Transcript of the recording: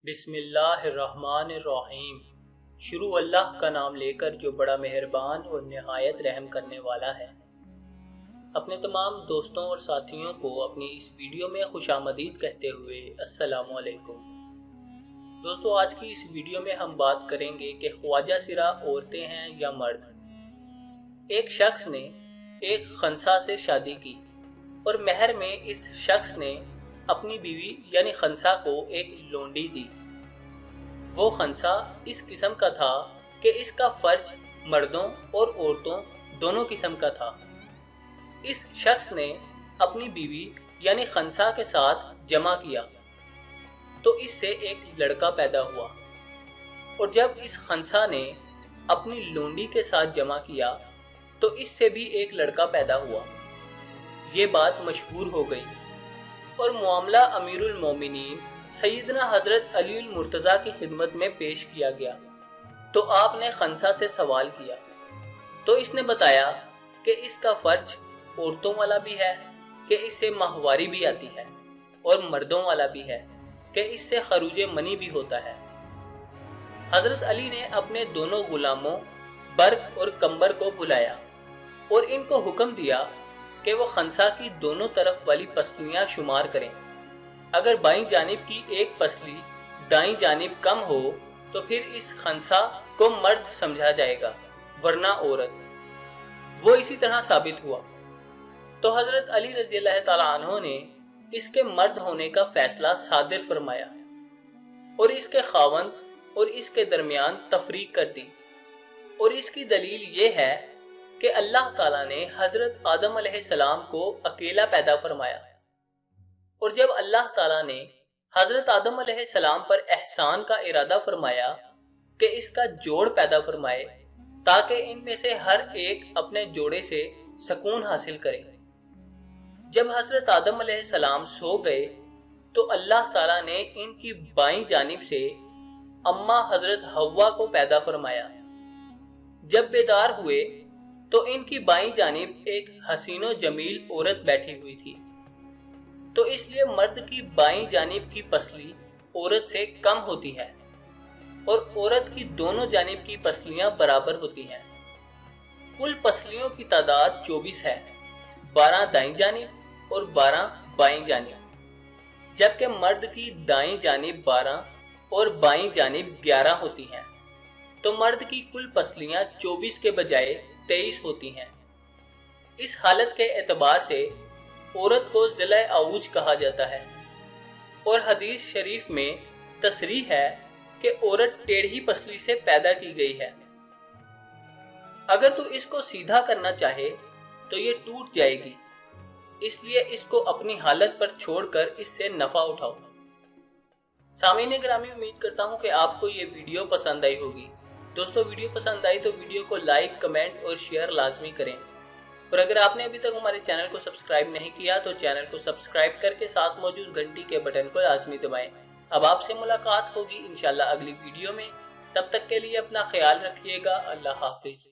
بسم اللہ الرحمن الرحیم۔ شروع اللہ کا نام لے کر جو بڑا مہربان اور نہایت رحم کرنے والا ہے۔ اپنے تمام دوستوں اور ساتھیوں کو اپنی اس ویڈیو میں خوش آمدید کہتے ہوئے السلام علیکم۔ دوستو، آج کی اس ویڈیو میں ہم بات کریں گے کہ خواجہ سرا عورتیں ہیں یا مرد۔ ایک شخص نے ایک خنسا سے شادی کی اور مہر میں اس شخص نے اپنی بیوی یعنی خنسا کو ایک لونڈی دی۔ وہ خنسا اس قسم کا تھا کہ اس کا فرج مردوں اور عورتوں دونوں قسم کا تھا۔ اس شخص نے اپنی بیوی یعنی خنسا کے ساتھ جمع کیا تو اس سے ایک لڑکا پیدا ہوا، اور جب اس خنسا نے اپنی لونڈی کے ساتھ جمع کیا تو اس سے بھی ایک لڑکا پیدا ہوا۔ یہ بات مشہور ہو گئی اور معاملہ امیر المومنین سیدنا حضرت علی المرتضیٰ کی خدمت میں پیش کیا گیا تو آپ نے خنسا سے سوال کیا تو اس نے بتایا کہ اس کا فرج عورتوں والا بھی ہے کہ اس سے ماہواری بھی آتی ہے، اور مردوں والا بھی ہے کہ اس سے خروج منی بھی ہوتا ہے۔ حضرت علی نے اپنے دونوں غلاموں برق اور کمبر کو بلایا اور ان کو حکم دیا کہ وہ خنسا کی دونوں طرف والی پسلیاں شمار کریں۔ اگر بائیں جانب کی ایک پسلی دائیں جانب کم ہو تو پھر اس خنسا کو مرد سمجھا جائے گا، ورنہ عورت۔ وہ اسی طرح ثابت ہوا تو حضرت علی رضی اللہ تعالیٰ عنہ نے اس کے مرد ہونے کا فیصلہ صادر فرمایا اور اس کے خاوند اور اس کے درمیان تفریق کر دی۔ اور اس کی دلیل یہ ہے کہ اللہ تعالیٰ نے حضرت آدم علیہ السلام کو اکیلا پیدا فرمایا، اور جب اللہ تعالیٰ نے حضرت آدم علیہ السلام پر احسان کا ارادہ فرمایا کہ اس کا جوڑ پیدا فرمائے تاکہ ان میں سے ہر ایک اپنے جوڑے سے سکون حاصل کرے۔ جب حضرت آدم علیہ السلام سو گئے تو اللہ تعالیٰ نے ان کی بائیں جانب سے اماں حضرت حوا کو پیدا فرمایا۔ جب بیدار ہوئے تو ان کی بائیں جانب ایک حسین و جمیل عورت بیٹھی ہوئی تھی، تو اس لیے مرد کی بائیں جانب کی پسلی عورت سے کم ہوتی ہے اور عورت کی دونوں جانب کی پسلیاں برابر ہوتی ہیں۔ کل پسلیوں کی تعداد 24 ہے، 12 دائیں جانب اور 12 بائیں جانب، جبکہ مرد کی دائیں جانب 12 اور بائیں جانب 11 ہوتی ہیں، تو مرد کی کل پسلیاں 24 کے بجائے 23 ہوتی ہیں۔ اس حالت کے اعتبار سے عورت کو ضلع عوج کہا جاتا ہے، اور حدیث شریف میں تصریح ہے کہ عورت ٹیڑھی پسلی سے پیدا کی گئی ہے۔ اگر تو اس کو سیدھا کرنا چاہے تو یہ ٹوٹ جائے گی، اس لیے اس کو اپنی حالت پر چھوڑ کر اس سے نفع اٹھاؤ۔ سامعین گرامی، امید کرتا ہوں کہ آپ کو یہ ویڈیو پسند آئی ہوگی۔ دوستو، ویڈیو پسند آئی تو ویڈیو کو لائک، کمنٹ اور شیئر لازمی کریں، اور اگر آپ نے ابھی تک ہمارے چینل کو سبسکرائب نہیں کیا تو چینل کو سبسکرائب کر کے ساتھ موجود گھنٹی کے بٹن کو لازمی دبائیں۔ اب آپ سے ملاقات ہوگی انشاءاللہ اگلی ویڈیو میں، تب تک کے لیے اپنا خیال رکھیے گا۔ اللہ حافظ۔